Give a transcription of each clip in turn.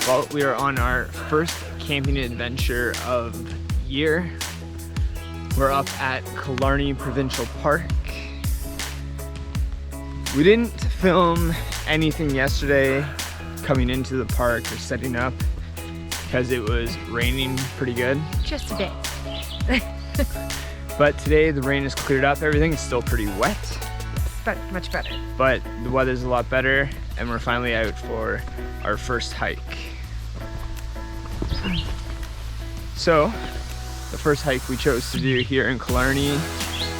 Well, we are on our first camping adventure of the year. We're up at Killarney Provincial Park. We didn't film anything yesterday coming into the park or setting up because it was raining pretty good. Just a bit. But today the rain has cleared up. Everything's still pretty wet. But much better. But the weather's a lot better and we're finally out for our first hike. So, the first hike we chose to do here in Killarney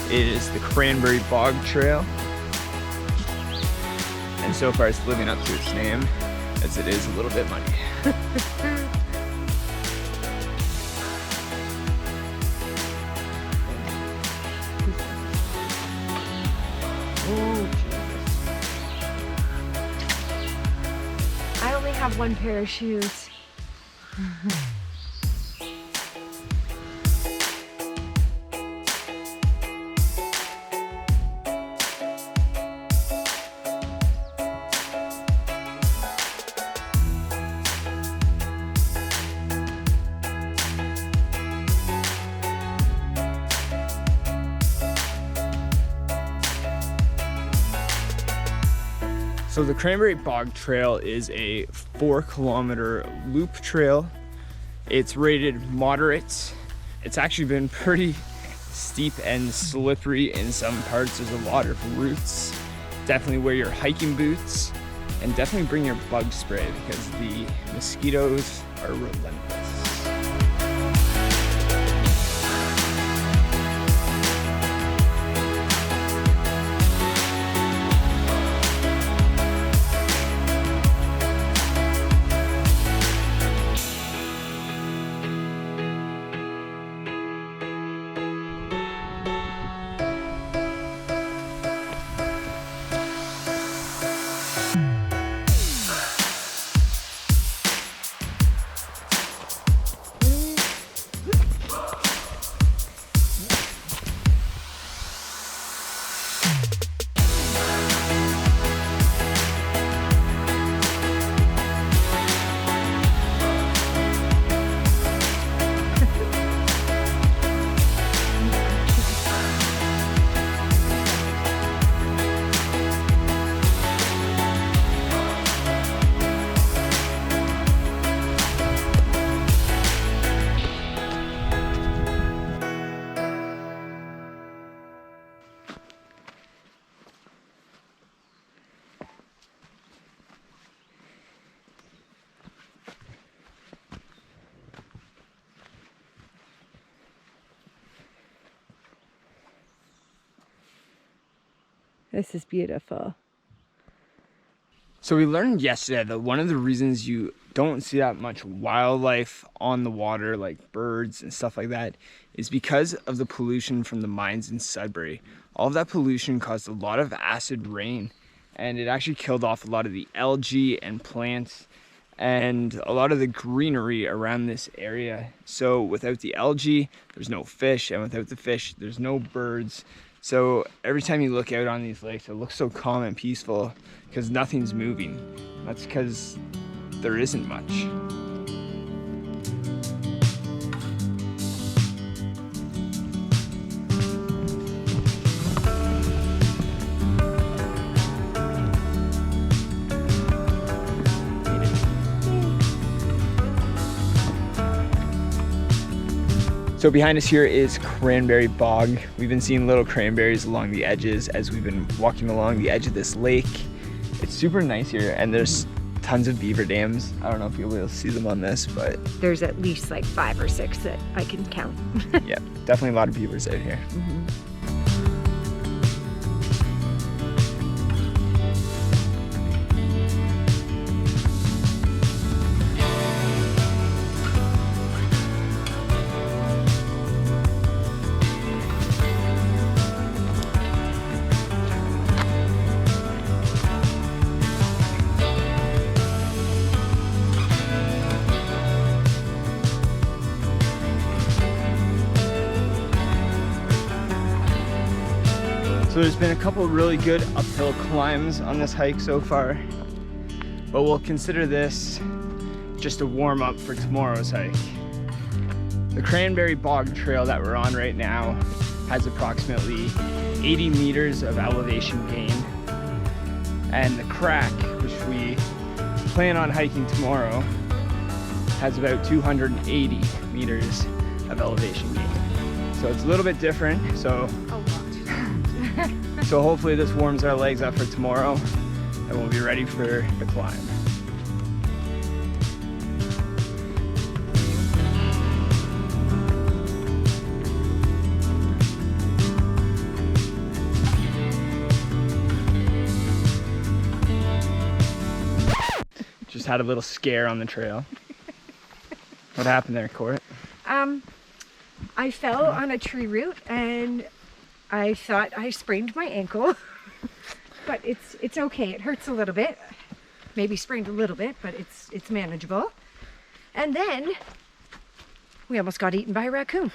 is the Cranberry Bog Trail. And so far it's living up to its name, as it is a little bit muddy. I only have one pair of shoes. So the Cranberry Bog Trail is a 4-kilometer loop trail. It's rated moderate. It's actually been pretty steep and slippery in some parts. There's a lot of roots. Definitely wear your hiking boots and definitely bring your bug spray because the mosquitoes are relentless. This is beautiful. So we learned yesterday that one of the reasons you don't see that much wildlife on the water, like birds and stuff like that, is because of the pollution from the mines in Sudbury. All of that pollution caused a lot of acid rain, and it actually killed off a lot of the algae and plants and a lot of the greenery around this area. So without the algae, there's no fish, and without the fish, there's no birds. So every time you look out on these lakes, it looks so calm and peaceful because nothing's moving. That's because there isn't much. So behind us here is Cranberry Bog. We've been seeing little cranberries along the edges as we've been walking along the edge of this lake. It's super nice here, and there's tons of beaver dams. I don't know if you'll be able to see them on this, but There's at least like 5 or 6 that I can count. yeah, definitely a lot of beavers out here. Mm-hmm. So there's been a couple really good uphill climbs on this hike so far, but we'll consider this just a warm up for tomorrow's hike. The Cranberry Bog Trail that we're on right now has approximately 80 meters of elevation gain. And the crack, which we plan on hiking tomorrow, has about 280 meters of elevation gain. So it's a little bit different. So hopefully this warms our legs up for tomorrow and we'll be ready for the climb. Just had a little scare on the trail. What happened there, Court? I fell on a tree root and I thought I sprained my ankle, but it's okay. It hurts a little bit, maybe sprained a little bit, but it's manageable. And then we almost got eaten by a raccoon.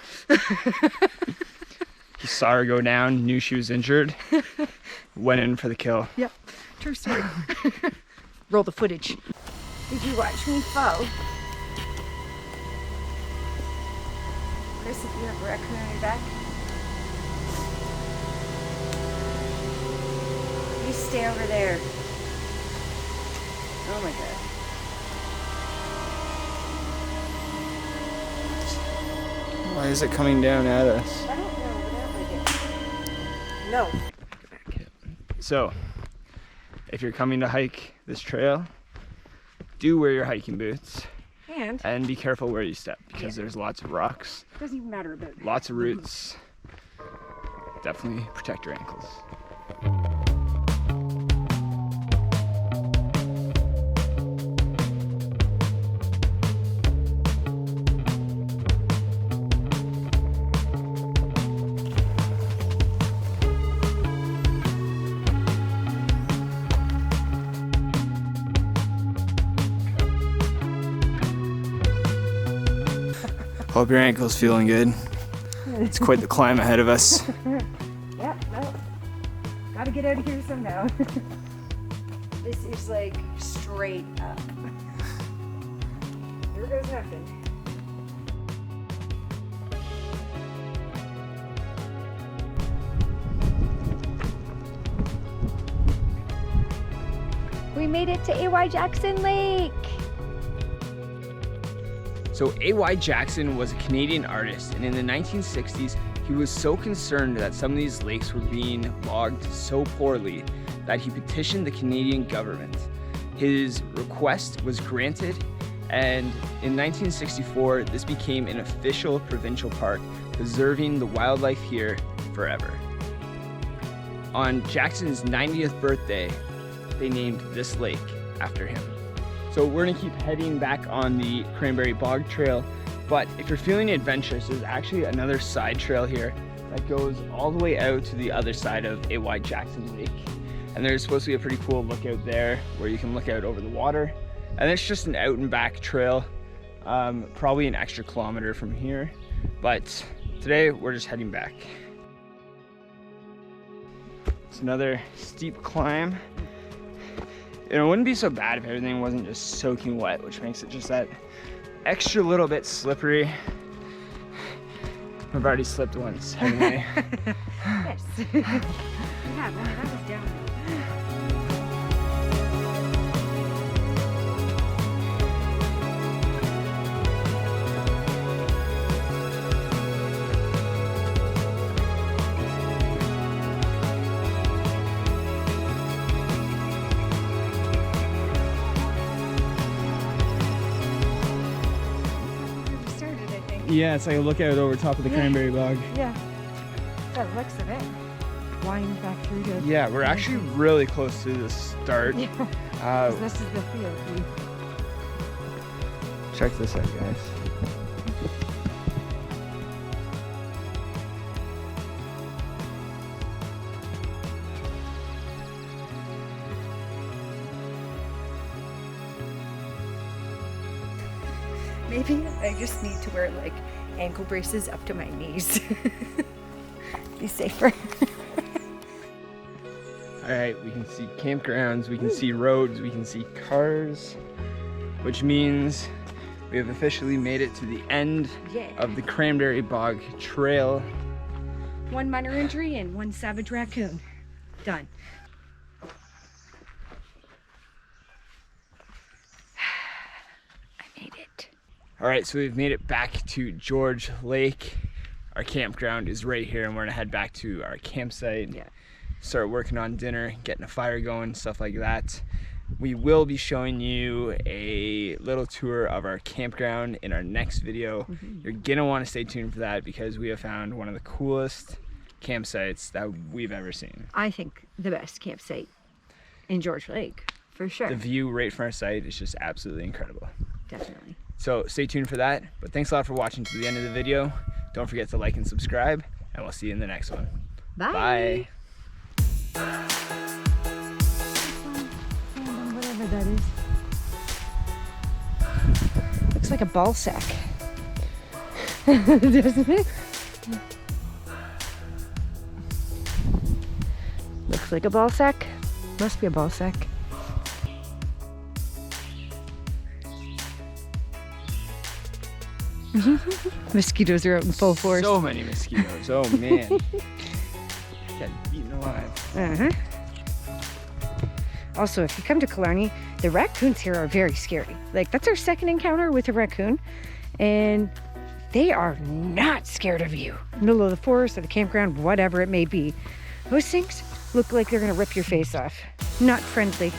He saw her go down, knew she was injured, went in for the kill. Yep, true story. Roll the footage. Did you watch me fall? Chris, if you have a raccoon on your back, you stay over there. Oh my God. Why is it coming down at us? I don't know, whatever it is. No. So, if you're coming to hike this trail, do wear your hiking boots. And be careful where you step because there's lots of rocks. Doesn't even matter about lots of roots. Definitely protect your ankles. Hope your ankle's feeling good. It's quite the climb ahead of us. Yeah, no. Gotta get out of here somehow. This is like straight up. Here goes nothing. We made it to A.Y. Jackson Lake. So A.Y. Jackson was a Canadian artist, and in the 1960s, he was so concerned that some of these lakes were being logged so poorly that he petitioned the Canadian government. His request was granted, and in 1964, this became an official provincial park, preserving the wildlife here forever. On Jackson's 90th birthday, they named this lake after him. So we're gonna keep heading back on the Cranberry Bog Trail, but if you're feeling adventurous, there's actually another side trail here that goes all the way out to the other side of A.Y. Jackson Lake. And there's supposed to be a pretty cool lookout there where you can look out over the water. And it's just an out and back trail, probably an extra kilometer from here. But today we're just heading back. It's another steep climb. It wouldn't be so bad if everything wasn't just soaking wet, which makes it just that extra little bit slippery. I've already slipped once, haven't I? Yes. Yeah, that was down. Yeah, it's like a lookout over top of the Cranberry Bog. Yeah, that looks of it. Wind back through to. Yeah, we're actually really close to the start. Yeah. This is the field. Check this out, guys. Maybe I just need to wear like ankle braces up to my knees. Be safer. All right, we can see campgrounds, we can see roads, we can see cars. which means we have officially made it to the end of the Cranberry Bog Trail. 1 minor injury and 1 savage raccoon. Done. I made it. All right, so we've made it back to George Lake. Our campground is right here, and we're gonna head back to our campsite. Yeah. Start working on dinner, getting a fire going, stuff like that. We will be showing you a little tour of our campground in our next video. You're gonna want to stay tuned for that because we have found one of the coolest campsites that we've ever seen. I think the best campsite in George Lake, for sure. The view right from our site is just absolutely incredible. Definitely. So stay tuned for that. But thanks a lot for watching to the end of the video. Don't forget to like and subscribe, and we'll see you in the next one. Bye. Bye. Whatever that is. Looks like a ball sack. Doesn't it? Looks like a ball sack. Must be a ball sack. Mosquitoes are out in full force. So many mosquitoes. Oh man. Got eaten alive. Also, if you come to Killarney, the raccoons here are very scary. Like, that's our second encounter with a raccoon, and they are not scared of you. Middle of the forest or the campground, whatever it may be. Those things look like they're gonna rip your face off. Not friendly.